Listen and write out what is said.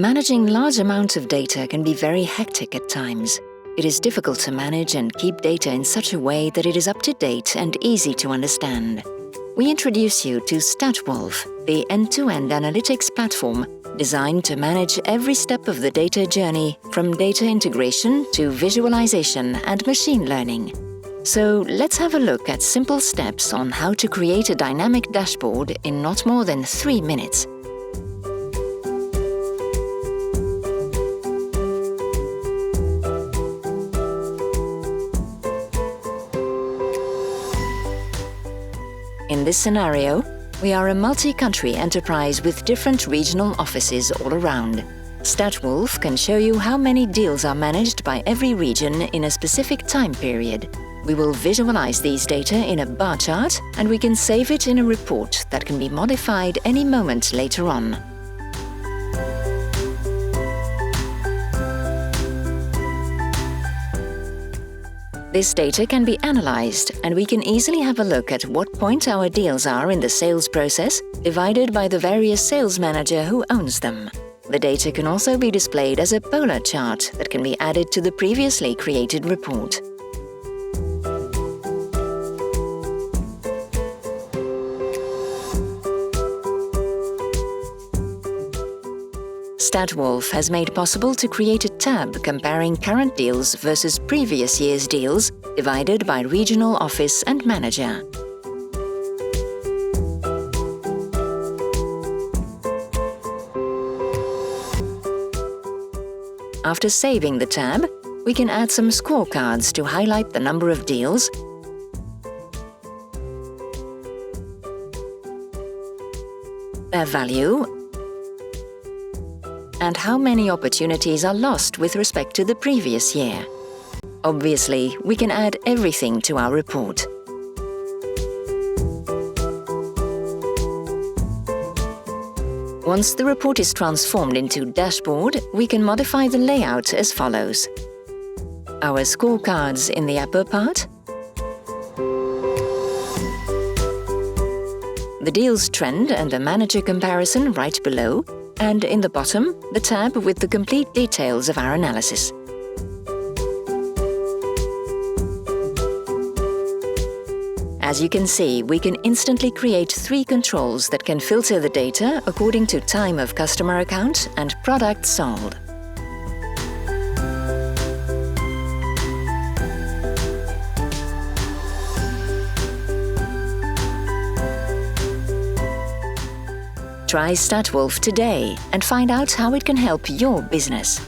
Managing large amounts of data can be very hectic at times. It is difficult to manage and keep data in such a way that it is up to date and easy to understand. We introduce you to Statwolf, the end-to-end analytics platform designed to manage every step of the data journey, from data integration to visualization and machine learning. So let's have a look at simple steps on how to create a dynamic dashboard in not more than 3 minutes. In this scenario, we are a multi-country enterprise with different regional offices all around. Statwolf can show you how many deals are managed by every region in a specific time period. We will visualize these data in a bar chart, and we can save it in a report that can be modified any moment later on. This data can be analyzed, and we can easily have a look at what point our deals are in the sales process, divided by the various sales manager who owns them. The data can also be displayed as a polar chart that can be added to the previously created report. Statwolf has made possible to create a tab comparing current deals versus previous year's deals, divided by regional office and manager. After saving the tab, we can add some scorecards to highlight the number of deals, their value, and how many opportunities are lost with respect to the previous year. Obviously, we can add everything to our report. Once the report is transformed into dashboard, we can modify the layout as follows. Our scorecards in the upper part, the deals trend and a manager comparison right below, and in the bottom, the tab with the complete details of our analysis. As you can see, we can instantly create 3 controls that can filter the data according to time of customer account and product sold. Try Statwolf today and find out how it can help your business.